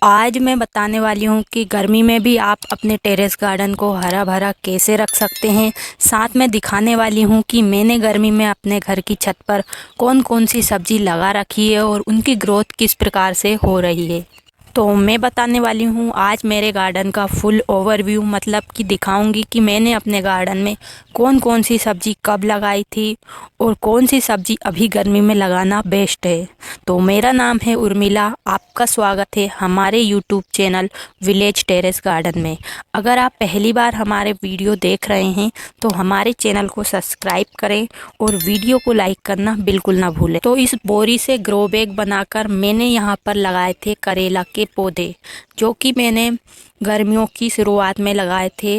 आज मैं बताने वाली हूँ कि गर्मी में भी आप अपने टेरेस गार्डन को हरा भरा कैसे रख सकते हैं। साथ में दिखाने वाली हूँ कि मैंने गर्मी में अपने घर की छत पर कौन कौन सी सब्जी लगा रखी है और उनकी ग्रोथ किस प्रकार से हो रही है। तो मैं बताने वाली हूँ आज मेरे गार्डन का फुल ओवरव्यू, मतलब कि दिखाऊंगी कि मैंने अपने गार्डन में कौन कौन सी सब्ज़ी कब लगाई थी और कौन सी सब्ज़ी अभी गर्मी में लगाना बेस्ट है। तो मेरा नाम है उर्मिला, आपका स्वागत है हमारे YouTube channel village terrace garden में। अगर आप पहली बार हमारे वीडियो देख रहे हैं तो हमारे चैनल को सब्सक्राइब करें और वीडियो को लाइक करना बिल्कुल ना भूलें। तो इस बोरी से ग्रो बैग बनाकर मैंने यहाँ पर लगाए थे करेला के पौधे, जो कि मैंने गर्मियों की शुरुआत में लगाए थे,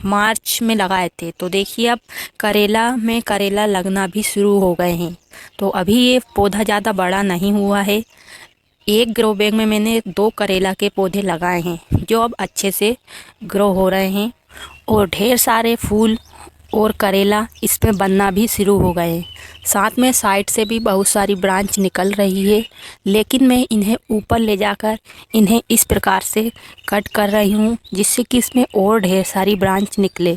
मार्च में लगाए थे। तो देखिए अब करेला में करेला लगना भी शुरू हो गए हैं। तो अभी ये पौधा ज़्यादा बड़ा नहीं हुआ है। एक ग्रो बैग में मैंने 2 करेला के पौधे लगाए हैं जो अब अच्छे से ग्रो हो रहे हैं और ढेर सारे फूल और करेला इसमें बनना भी शुरू हो गए हैं। साथ में साइड से भी बहुत सारी ब्रांच निकल रही है, लेकिन मैं इन्हें ऊपर ले जाकर इन्हें इस प्रकार से कट कर रही हूँ जिससे कि इसमें और ढेर सारी ब्रांच निकले।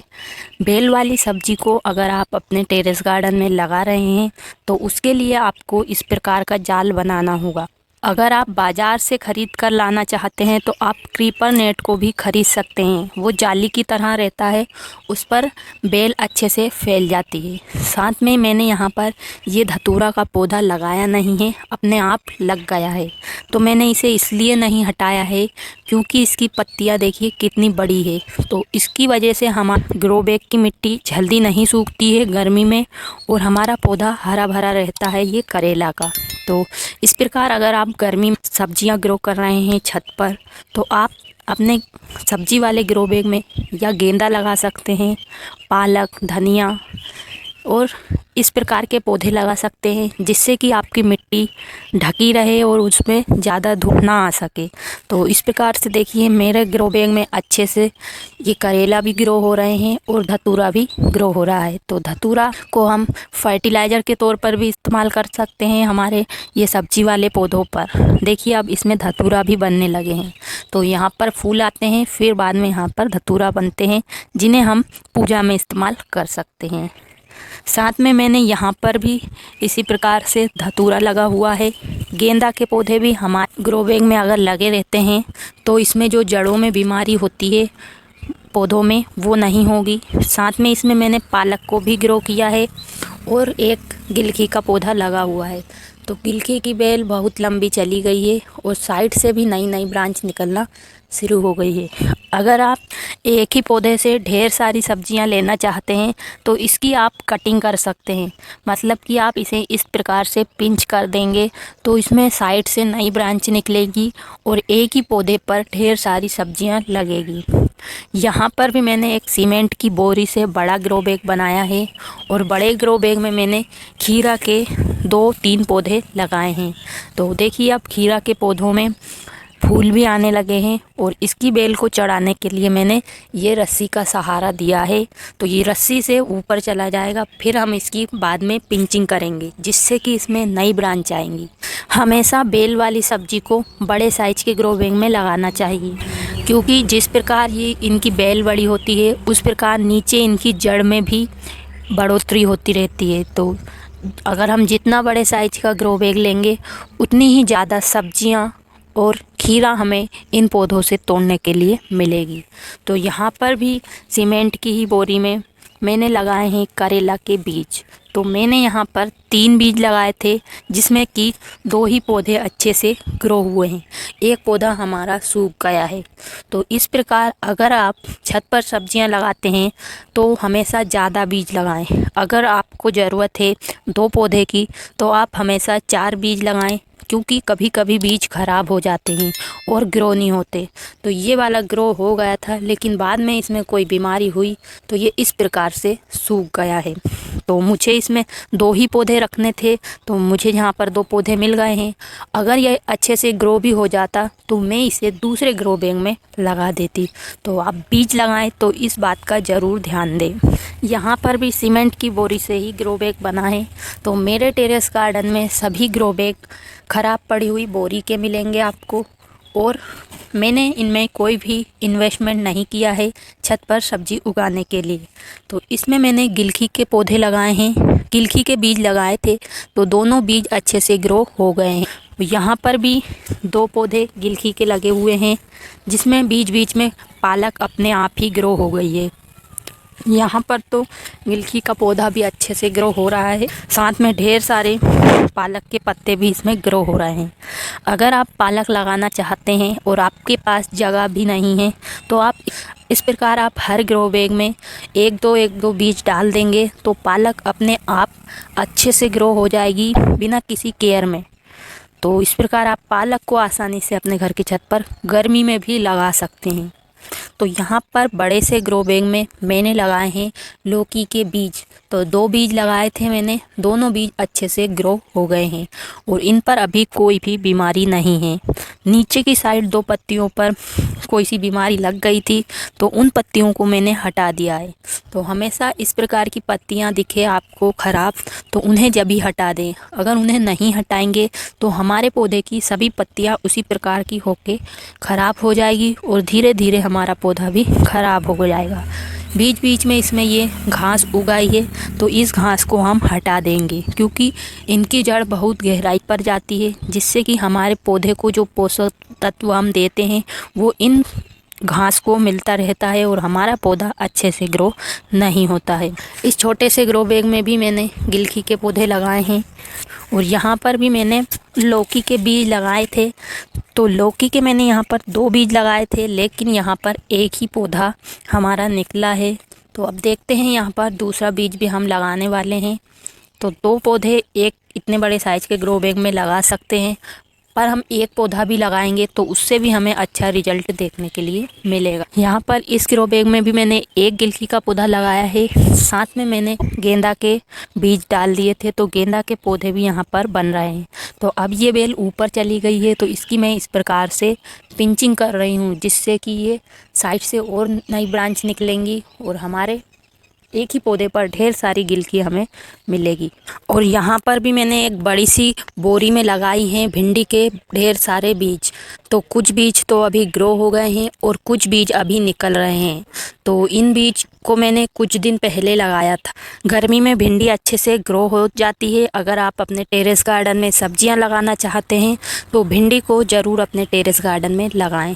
बेल वाली सब्जी को अगर आप अपने टेरेस गार्डन में लगा रहे हैं तो उसके लिए आपको इस प्रकार का जाल बनाना होगा। अगर आप बाज़ार से ख़रीद कर लाना चाहते हैं तो आप क्रीपर नेट को भी ख़रीद सकते हैं। वो जाली की तरह रहता है, उस पर बेल अच्छे से फैल जाती है। साथ में मैंने यहाँ पर ये धतूरा का पौधा लगाया नहीं है, अपने आप लग गया है। तो मैंने इसे इसलिए नहीं हटाया है क्योंकि इसकी पत्तियाँ देखिए कितनी बड़ी है, तो इसकी वजह से हमारा ग्रो बैग की मिट्टी जल्दी नहीं सूखती है गर्मी में और हमारा पौधा हरा भरा रहता है ये करेला का। तो इस प्रकार अगर आप गर्मी में सब्जियां ग्रो कर रहे हैं छत पर तो आप अपने सब्जी वाले ग्रो बैग में या गेंदा लगा सकते हैं, पालक, धनिया और इस प्रकार के पौधे लगा सकते हैं जिससे कि आपकी मिट्टी ढकी रहे और उसमें ज़्यादा धूप ना आ सके। तो इस प्रकार से देखिए मेरे ग्रो बैग में अच्छे से ये करेला भी ग्रो हो रहे हैं और धतूरा भी ग्रो हो रहा है। तो धतूरा को हम फर्टिलाइज़र के तौर पर भी इस्तेमाल कर सकते हैं हमारे ये सब्जी वाले पौधों पर। देखिए अब इसमें धतूरा भी बनने लगे हैं। तो यहाँ पर फूल आते हैं, फिर बाद में यहाँ पर धतूरा बनते हैं जिन्हें हम पूजा में इस्तेमाल कर सकते हैं। साथ में मैंने यहाँ पर भी इसी प्रकार से धतूरा लगा हुआ है। गेंदा के पौधे भी हमारे ग्रो बैग में अगर लगे रहते हैं तो इसमें जो जड़ों में बीमारी होती है पौधों में वो नहीं होगी। साथ में इसमें मैंने पालक को भी ग्रो किया है और एक गिलकी का पौधा लगा हुआ है। तो गिलकी की बेल बहुत लंबी चली गई है और साइड से भी नई नई ब्रांच निकलना शुरू हो गई है। अगर आप एक ही पौधे से ढेर सारी सब्जियां लेना चाहते हैं तो इसकी आप कटिंग कर सकते हैं, मतलब कि आप इसे इस प्रकार से पिंच कर देंगे तो इसमें साइड से नई ब्रांच निकलेगी और एक ही पौधे पर ढेर सारी सब्जियां लगेगी। यहाँ पर भी मैंने एक सीमेंट की बोरी से बड़ा ग्रो बैग बनाया है और बड़े ग्रो बैग में मैंने खीरा के 2-3 पौधे लगाए हैं। तो देखिए अब खीरा के पौधों में फूल भी आने लगे हैं और इसकी बेल को चढ़ाने के लिए मैंने ये रस्सी का सहारा दिया है। तो ये रस्सी से ऊपर चला जाएगा, फिर हम इसकी बाद में पिंचिंग करेंगे जिससे कि इसमें नई ब्रांच आएंगी। हमेशा बेल वाली सब्जी को बड़े साइज के ग्रो बैग में लगाना चाहिए क्योंकि जिस प्रकार ये इनकी बेल बड़ी होती है उस प्रकार नीचे इनकी जड़ में भी बढ़ोतरी होती रहती है। तो अगर हम जितना बड़े साइज का ग्रो बैग लेंगे उतनी ही ज़्यादा सब्जियां और खीरा हमें इन पौधों से तोड़ने के लिए मिलेगी। तो यहाँ पर भी सीमेंट की ही बोरी में मैंने लगाए हैं करेला के बीज। तो मैंने यहाँ पर 3 बीज लगाए थे जिसमें कि 2 ही पौधे अच्छे से ग्रो हुए हैं, एक पौधा हमारा सूख गया है। तो इस प्रकार अगर आप छत पर सब्जियां लगाते हैं तो हमेशा ज़्यादा बीज लगाएं। अगर आपको ज़रूरत है 2 पौधे की तो आप हमेशा 4 बीज लगाएं क्योंकि कभी कभी बीज ख़राब हो जाते हैं और ग्रो नहीं होते। तो ये वाला ग्रो हो गया था लेकिन बाद में इसमें कोई बीमारी हुई तो ये इस प्रकार से सूख गया है। तो मुझे इसमें 2 ही पौधे रखने थे तो मुझे यहाँ पर 2 पौधे मिल गए हैं। अगर ये अच्छे से ग्रो भी हो जाता तो मैं इसे दूसरे ग्रो बैग में लगा देती। तो आप बीज लगाएं तो इस बात का ज़रूर ध्यान दें। यहाँ पर भी सीमेंट की बोरी से ही ग्रो बैग बना है। तो मेरे टेरेस गार्डन में सभी ग्रो बैग ख़राब पड़ी हुई बोरी के मिलेंगे आपको और मैंने इनमें कोई भी इन्वेस्टमेंट नहीं किया है छत पर सब्जी उगाने के लिए। तो इसमें मैंने गिलकी के पौधे लगाए हैं, गिलकी के बीज लगाए थे तो दोनों बीज अच्छे से ग्रो हो गए हैं। यहाँ पर भी 2 पौधे गिलकी के लगे हुए हैं जिसमें बीच बीच में पालक अपने आप ही ग्रो हो गई है। यहाँ पर तो गिलकी का पौधा भी अच्छे से ग्रो हो रहा है, साथ में ढेर सारे पालक के पत्ते भी इसमें ग्रो हो रहे हैं। अगर आप पालक लगाना चाहते हैं और आपके पास जगह भी नहीं है तो आप इस प्रकार आप हर ग्रो बैग में एक दो बीज डाल देंगे तो पालक अपने आप अच्छे से ग्रो हो जाएगी बिना किसी केयर में। तो इस प्रकार आप पालक को आसानी से अपने घर की छत पर गर्मी में भी लगा सकते हैं। तो यहाँ पर बड़े से ग्रो बैग में मैंने लगाए हैं लौकी के बीज। तो 2 बीज लगाए थे मैंने, दोनों बीज अच्छे से ग्रो हो गए हैं और इन पर अभी कोई भी बीमारी नहीं है। नीचे की साइड 2 पत्तियों पर कोई सी बीमारी लग गई थी तो उन पत्तियों को मैंने हटा दिया है। तो हमेशा इस प्रकार की पत्तियाँ दिखे आपको ख़राब तो उन्हें जब ही हटा दें। अगर उन्हें नहीं हटाएंगे तो हमारे पौधे की सभी पत्तियाँ उसी प्रकार की होके ख़राब हो जाएगी और धीरे धीरे हमारा पौधा भी ख़राब हो जाएगा। बीच बीच में इसमें ये घास उगाई है तो इस घास को हम हटा देंगे क्योंकि इनकी जड़ बहुत गहराई पर जाती है, जिससे कि हमारे पौधे को जो पोषक तत्व हम देते हैं वो इन घास को मिलता रहता है और हमारा पौधा अच्छे से ग्रो नहीं होता है। इस छोटे से ग्रो बैग में भी मैंने गिलकी के पौधे लगाए हैं और यहाँ पर भी मैंने लौकी के बीज लगाए थे। तो लौकी के मैंने यहाँ पर 2 बीज लगाए थे लेकिन यहाँ पर एक ही पौधा हमारा निकला है। तो अब देखते हैं यहाँ पर दूसरा बीज भी हम लगाने वाले हैं। तो 2 पौधे एक इतने बड़े साइज़ के ग्रो बैग में लगा सकते हैं, पर हम एक पौधा भी लगाएंगे तो उससे भी हमें अच्छा रिजल्ट देखने के लिए मिलेगा। यहाँ पर इस ग्रो बैग में भी मैंने एक गिलकी का पौधा लगाया है, साथ में मैंने गेंदा के बीज डाल दिए थे तो गेंदा के पौधे भी यहाँ पर बन रहे हैं। तो अब ये बेल ऊपर चली गई है तो इसकी मैं इस प्रकार से पिंचिंग कर रही हूँ जिससे कि ये साइड से और नई ब्रांच निकलेंगी और हमारे एक ही पौधे पर ढेर सारी गिलकी हमें मिलेगी। और यहाँ पर भी मैंने एक बड़ी सी बोरी में लगाई हैं भिंडी के ढेर सारे बीज। तो कुछ बीज तो अभी ग्रो हो गए हैं और कुछ बीज अभी निकल रहे हैं। तो इन बीज को मैंने कुछ दिन पहले लगाया था। गर्मी में भिंडी अच्छे से ग्रो हो जाती है। अगर आप अपने टेरेस गार्डन में सब्जियां लगाना चाहते हैं तो भिंडी को ज़रूर अपने टेरेस गार्डन में लगाएं।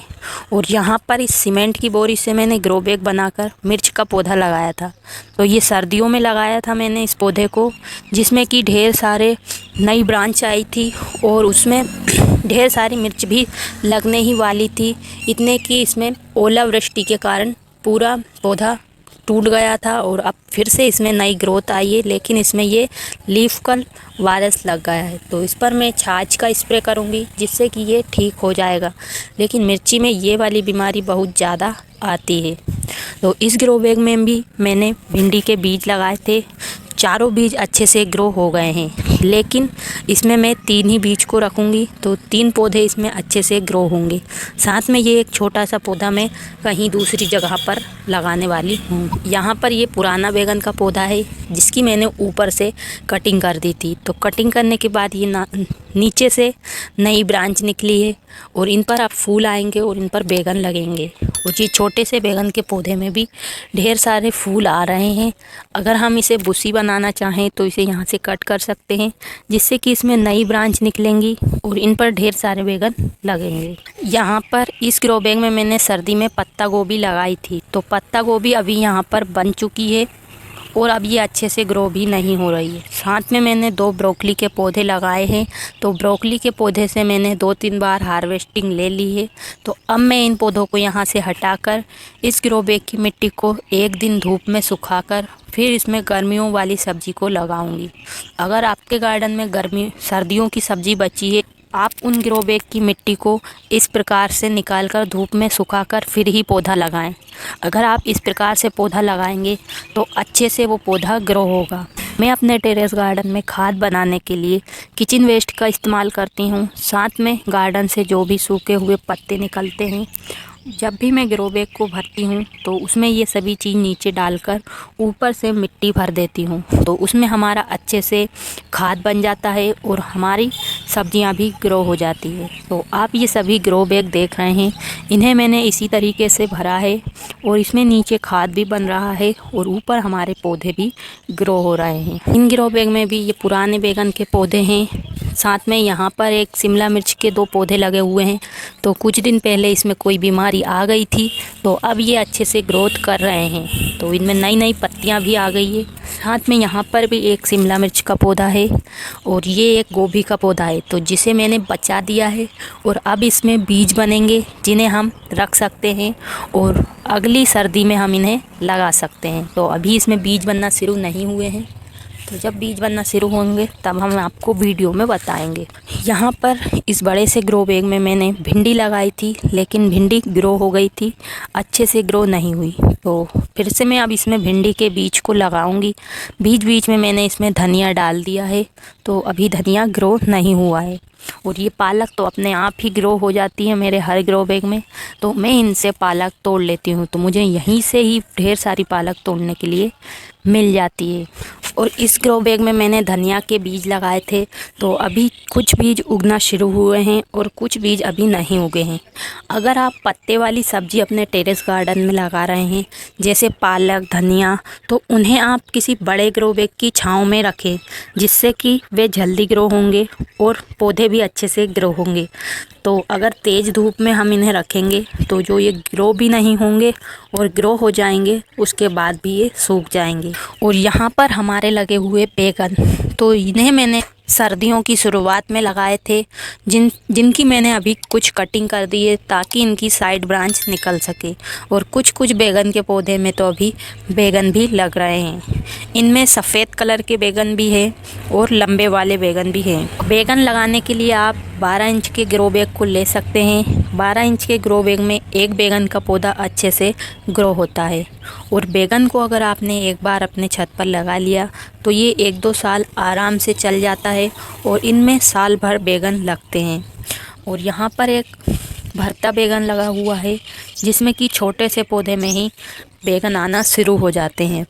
और यहाँ पर इस सीमेंट की बोरी से मैंने ग्रो बैग बनाकर मिर्च का पौधा लगाया था। तो ये सर्दियों में लगाया था मैंने इस पौधे को, जिसमें कि ढेर सारे नई ब्रांच आई थी और उसमें ढेर सारी मिर्च भी लगने ही वाली थी। इतने कि इसमें ओलावृष्टि के कारण पूरा पौधा टूट गया था और अब फिर से इसमें नई ग्रोथ आई है, लेकिन इसमें ये लीफ कल वायरस लग गया है। तो इस पर मैं छाछ का स्प्रे करूँगी जिससे कि ये ठीक हो जाएगा। लेकिन मिर्ची में ये वाली बीमारी बहुत ज़्यादा आती है। तो इस ग्रो बैग में भी मैंने भिंडी के बीज लगाए थे। चारों बीज अच्छे से ग्रो हो गए हैं, लेकिन इसमें मैं 3 ही बीज को रखूँगी तो 3 पौधे इसमें अच्छे से ग्रो होंगे। साथ में ये एक छोटा सा पौधा मैं कहीं दूसरी जगह पर लगाने वाली हूँ। यहाँ पर ये पुराना बैगन का पौधा है जिसकी मैंने ऊपर से कटिंग कर दी थी। तो कटिंग करने के बाद ये नीचे से नई ब्रांच निकली है और इन पर अब फूल आएंगे और इन पर बैगन लगेंगे। और ये छोटे से बैगन के पौधे में भी ढेर सारे फूल आ रहे हैं। अगर हम इसे बुसी बनाना चाहें तो इसे यहाँ से कट कर सकते हैं जिससे कि इसमें नई ब्रांच निकलेंगी और इन पर ढेर सारे बैगन लगेंगे। यहाँ पर इस ग्रो बैग में मैंने सर्दी में पत्ता गोभी लगाई थी। तो पत्ता गोभी अभी यहाँ पर बन चुकी है और अब ये अच्छे से ग्रो भी नहीं हो रही है। साथ में मैंने 2 ब्रोकली के पौधे लगाए हैं। तो ब्रोकली के पौधे से मैंने 2-3 बार हार्वेस्टिंग ले ली है। तो अब मैं इन पौधों को यहाँ से हटाकर इस ग्रो बैग की मिट्टी को 1 दिन धूप में सुखाकर फिर इसमें गर्मियों वाली सब्जी को लगाऊंगी। अगर आपके गार्डन में सर्दियों की सब्जी बची है, आप उन ग्रो बैग की मिट्टी को इस प्रकार से निकालकर धूप में सुखाकर फिर ही पौधा लगाएं। अगर आप इस प्रकार से पौधा लगाएंगे तो अच्छे से वो पौधा ग्रो होगा। मैं अपने टेरेस गार्डन में खाद बनाने के लिए किचन वेस्ट का इस्तेमाल करती हूँ। साथ में गार्डन से जो भी सूखे हुए पत्ते निकलते हैं जब भी मैं ग्रो बैग को भरती हूँ तो उसमें ये सभी चीज़ नीचे डालकर ऊपर से मिट्टी भर देती हूँ, तो उसमें हमारा अच्छे से खाद बन जाता है और हमारी सब्जियाँ भी ग्रो हो जाती है। तो आप ये सभी ग्रो बैग देख रहे हैं, इन्हें मैंने इसी तरीके से भरा है और इसमें नीचे खाद भी बन रहा है और ऊपर हमारे पौधे भी ग्रो हो रहे हैं। इन ग्रो बैग में भी ये पुराने बैगन के पौधे हैं, साथ में यहाँ पर एक शिमला मिर्च के 2 पौधे लगे हुए हैं। तो कुछ दिन पहले इसमें कोई बीमारी आ गई थी, तो अब ये अच्छे से ग्रोथ कर रहे हैं, तो इनमें नई नई पत्तियाँ भी आ गई है। साथ में यहाँ पर भी एक शिमला मिर्च का पौधा है और ये एक गोभी का पौधा है, तो जिसे मैंने बचा दिया है और अब इसमें बीज बनेंगे जिन्हें हम रख सकते हैं और अगली सर्दी में हम इन्हें लगा सकते हैं। तो अभी इसमें बीज बनना शुरू नहीं हुए हैं, तो जब बीज बनना शुरू होंगे तब हम आपको वीडियो में बताएंगे। यहाँ पर इस बड़े से ग्रो बैग में मैंने भिंडी लगाई थी, लेकिन भिंडी ग्रो हो गई थी, अच्छे से ग्रो नहीं हुई, तो फिर से मैं अब इसमें भिंडी के बीज को लगाऊंगी। बीच बीच में मैंने इसमें धनिया डाल दिया है, तो अभी धनिया ग्रो नहीं हुआ है। और ये पालक तो अपने आप ही ग्रो हो जाती है मेरे हर ग्रो बैग में, तो मैं इनसे पालक तोड़ लेती हूँ, तो मुझे यहीं से ही ढेर सारी पालक तोड़ने के लिए मिल जाती है। और इस ग्रो बैग में मैंने धनिया के बीज लगाए थे, तो अभी कुछ बीज उगना शुरू हुए हैं और कुछ बीज अभी नहीं उगे हैं। अगर आप पत्ते वाली सब्ज़ी अपने टेरेस गार्डन में लगा रहे हैं, जैसे पालक, धनिया, तो उन्हें आप किसी बड़े ग्रो बैग की छांव में रखें, जिससे कि वे जल्दी ग्रो होंगे और पौधे भी अच्छे से ग्रो होंगे। तो अगर तेज़ धूप में हम इन्हें रखेंगे तो जो ये ग्रो भी नहीं होंगे और ग्रो हो जाएंगे, उसके बाद भी ये सूख जाएंगे। और यहाँ पर हमारे लगे हुए बैगन, तो इन्हें मैंने सर्दियों की शुरुआत में लगाए थे, जिनकी मैंने अभी कुछ कटिंग कर दी है ताकि इनकी साइड ब्रांच निकल सके। और कुछ बैगन के पौधे में तो अभी बैगन भी लग रहे हैं। इनमें सफ़ेद कलर के बैगन भी है और लंबे वाले बैगन भी हैं। बैगन लगाने के लिए आप 12 इंच के ग्रो बैग को ले सकते हैं। 12 इंच के ग्रो बैग में एक बैगन का पौधा अच्छे से ग्रो होता है। और बैगन को अगर आपने एक बार अपने छत पर लगा लिया तो ये 1-2 साल आराम से चल जाता है और इनमें साल भर बैगन लगते हैं। और यहाँ पर एक भरता बैगन लगा हुआ है, जिसमें कि छोटे से पौधे में ही बैगन आना शुरू हो जाते हैं।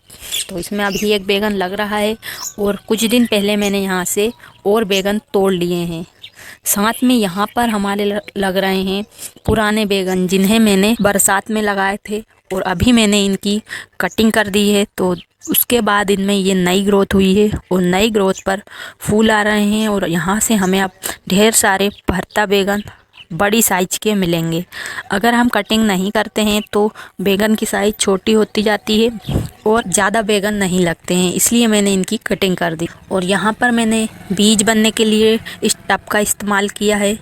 तो इसमें अभी एक बैगन लग रहा है और कुछ दिन पहले मैंने यहाँ से और बैगन तोड़ लिए हैं। साथ में यहाँ पर हमारे लग रहे हैं पुराने बैगन, जिन्हें मैंने बरसात में लगाए थे और अभी मैंने इनकी कटिंग कर दी है, तो उसके बाद इनमें ये नई ग्रोथ हुई है और नई ग्रोथ पर फूल आ रहे हैं। और यहाँ से हमें अब ढेर सारे भरता बैगन बड़ी साइज के मिलेंगे। अगर हम कटिंग नहीं करते हैं तो बैगन की साइज़ छोटी होती जाती है और ज़्यादा बैगन नहीं लगते हैं, इसलिए मैंने इनकी कटिंग कर दी। और यहाँ पर मैंने बीज बनने के लिए इस टब का इस्तेमाल किया है,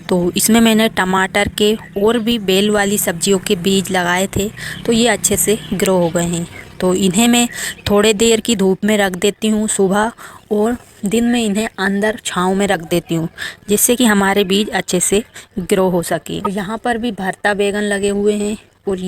तो इसमें मैंने टमाटर के और भी बेल वाली सब्जियों के बीज लगाए थे, तो ये अच्छे से ग्रो हो गए हैं। तो इन्हें मैं थोड़े देर की धूप में रख देती हूँ सुबह, और दिन में इन्हें अंदर छांव में रख देती हूँ, जिससे कि हमारे बीज अच्छे से ग्रो हो सके। यहाँ पर भी भरता बैगन लगे हुए हैं और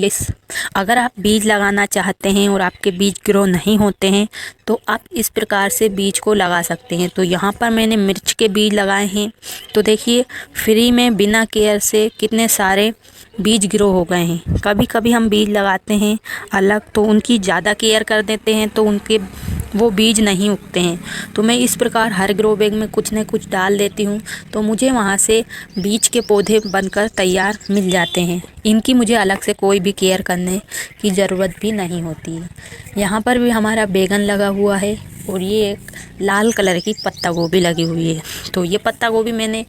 अगर आप बीज लगाना चाहते हैं और आपके बीज ग्रो नहीं होते हैं तो आप इस प्रकार से बीज को लगा सकते हैं। तो यहाँ पर मैंने मिर्च के बीज लगाए हैं, तो देखिए फ्री में बिना केयर से कितने सारे बीज ग्रो हो गए हैं। कभी कभी हम बीज लगाते हैं अलग, तो उनकी ज़्यादा केयर कर देते हैं तो उनके वो बीज नहीं उगते हैं। तो मैं इस प्रकार हर ग्रो बैग में कुछ न कुछ डाल देती हूँ, तो मुझे वहाँ से बीज के पौधे बनकर तैयार मिल जाते हैं। इनकी मुझे अलग से कोई भी केयर करने की ज़रूरत भी नहीं होती है। यहाँ पर भी हमारा बैगन लगा हुआ है और ये एक लाल कलर की पत्ता गोभी लगी हुई है। तो ये पत्ता गोभी मैंने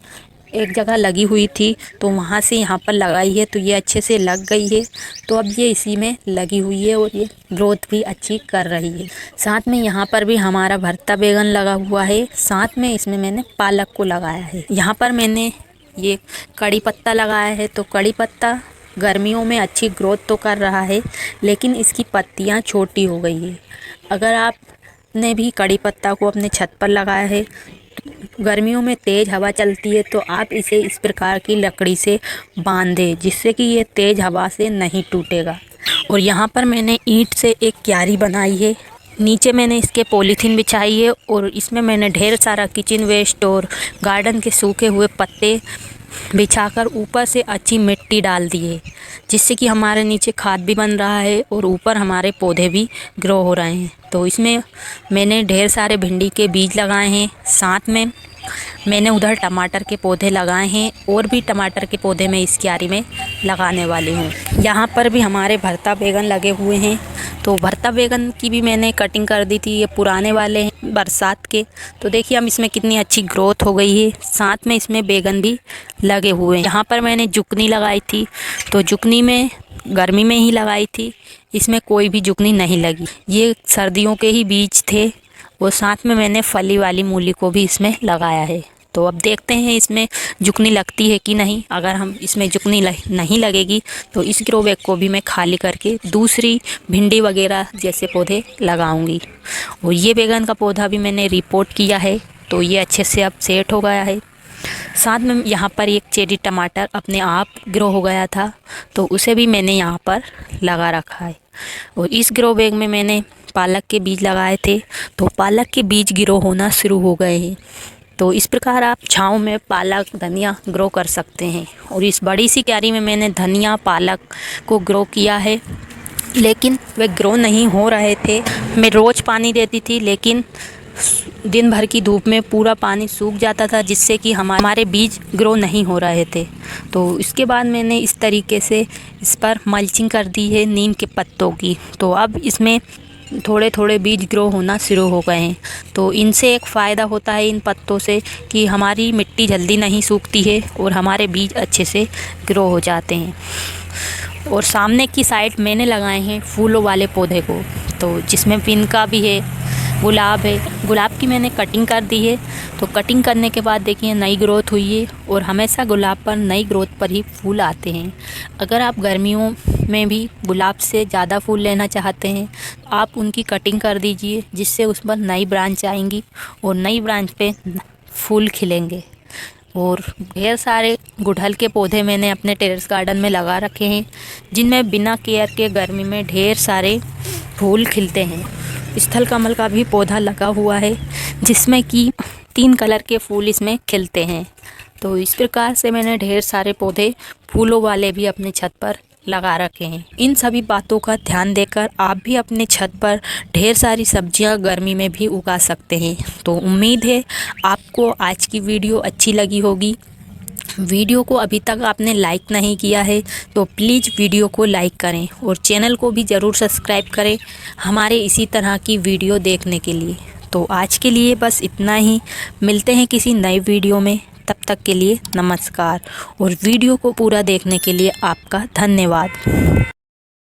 एक जगह लगी हुई थी, तो वहाँ से यहाँ पर लगाई है, तो ये अच्छे से लग गई है। तो अब ये इसी में लगी हुई है और ये ग्रोथ भी अच्छी कर रही है। साथ में यहाँ पर भी हमारा भरता बैगन लगा हुआ है, साथ में इसमें मैंने पालक को लगाया है। यहाँ पर मैंने ये कड़ी पत्ता लगाया है, तो कड़ी पत्ता गर्मियों में अच्छी ग्रोथ तो कर रहा है, लेकिन इसकी पत्तियाँ छोटी हो गई है। अगर आपने भी कड़ी पत्ता को अपने छत पर लगाया है, गर्मियों में तेज़ हवा चलती है, तो आप इसे इस प्रकार की लकड़ी से बांध दें, जिससे कि ये तेज़ हवा से नहीं टूटेगा। और यहाँ पर मैंने ईंट से एक क्यारी बनाई है, नीचे मैंने इसके पॉलीथीन बिछाई है और इसमें मैंने ढेर सारा किचन वेस्ट और गार्डन के सूखे हुए पत्ते बिछाकर ऊपर से अच्छी मिट्टी डाल दी है, जिससे कि हमारे नीचे खाद भी बन रहा है और ऊपर हमारे पौधे भी ग्रो हो रहे हैं। तो इसमें मैंने ढेर सारे भिंडी के बीज लगाए हैं, साथ में मैंने उधर टमाटर के पौधे लगाए हैं और भी टमाटर के पौधे मैं इस क्यारी में लगाने वाली हूँ। यहाँ पर भी हमारे भरता बैगन लगे हुए हैं, तो भरता बैगन की भी मैंने कटिंग कर दी थी। ये पुराने वाले हैं बरसात के, तो देखिए हम इसमें कितनी अच्छी ग्रोथ हो गई है। साथ में इसमें बैगन भी लगे हुए हैं। यहाँ पर मैंने जुकनी लगाई थी, तो जुकनी में गर्मी में ही लगाई थी, इसमें कोई भी जुकनी नहीं लगी। ये सर्दियों के ही बीज थे और साथ में मैंने फली वाली मूली को भी इसमें लगाया है। तो अब देखते हैं इसमें जुकनी लगती है कि नहीं। अगर हम इसमें जुकनी नहीं लगेगी तो इस ग्रो बैग को भी मैं खाली करके दूसरी भिंडी वगैरह जैसे पौधे लगाऊंगी। और ये बैगन का पौधा भी मैंने रिपोर्ट किया है, तो ये अच्छे से अब सेट हो गया है। साथ में यहाँ पर एक चेरी टमाटर अपने आप ग्रो हो गया था, तो उसे भी मैंने यहाँ पर लगा रखा है। और इस ग्रो बैग में मैंने पालक के बीज लगाए थे, तो पालक के बीज ग्रो होना शुरू हो गए हैं। तो इस प्रकार आप छाँव में पालक धनिया ग्रो कर सकते हैं। और इस बड़ी सी क्यारी में मैंने धनिया पालक को ग्रो किया है, लेकिन वे ग्रो नहीं हो रहे थे। मैं रोज़ पानी देती थी, लेकिन दिन भर की धूप में पूरा पानी सूख जाता था, जिससे कि हमारे बीज ग्रो नहीं हो रहे थे। तो इसके बाद मैंने इस तरीके से इस पर मल्चिंग कर दी है नीम के पत्तों की। तो अब इसमें थोड़े थोड़े बीज ग्रो होना शुरू हो गए हैं। तो इनसे एक फ़ायदा होता है इन पत्तों से कि हमारी मिट्टी जल्दी नहीं सूखती है और हमारे बीज अच्छे से ग्रो हो जाते हैं। और सामने की साइड मैंने लगाए हैं फूलों वाले पौधे को, तो जिसमें पिनका भी है, गुलाब है। गुलाब की मैंने कटिंग कर दी है, तो कटिंग करने के बाद देखिए नई ग्रोथ हुई है। और हमेशा गुलाब पर नई ग्रोथ पर ही फूल आते हैं। अगर आप गर्मियों में भी गुलाब से ज़्यादा फूल लेना चाहते हैं, आप उनकी कटिंग कर दीजिए, जिससे उस पर नई ब्रांच आएंगी और नई ब्रांच पे फूल खिलेंगे। और ढेर सारे गुड़हल के पौधे मैंने अपने टेरेस गार्डन में लगा रखे हैं, जिनमें बिना केयर के गर्मी में ढेर सारे फूल खिलते हैं। स्थल कमल का भी पौधा लगा हुआ है, जिसमें कि 3 कलर के फूल इसमें खिलते हैं। तो इस प्रकार से मैंने ढेर सारे पौधे फूलों वाले भी अपने छत पर लगा रखे हैं। इन सभी बातों का ध्यान देकर आप भी अपने छत पर ढेर सारी सब्जियां गर्मी में भी उगा सकते हैं। तो उम्मीद है आपको आज की वीडियो अच्छी लगी होगी। वीडियो को अभी तक आपने लाइक नहीं किया है तो प्लीज़ वीडियो को लाइक करें और चैनल को भी ज़रूर सब्सक्राइब करें हमारे इसी तरह की वीडियो देखने के लिए। तो आज के लिए बस इतना ही, मिलते हैं किसी नए वीडियो में। तब तक के लिए नमस्कार और वीडियो को पूरा देखने के लिए आपका धन्यवाद।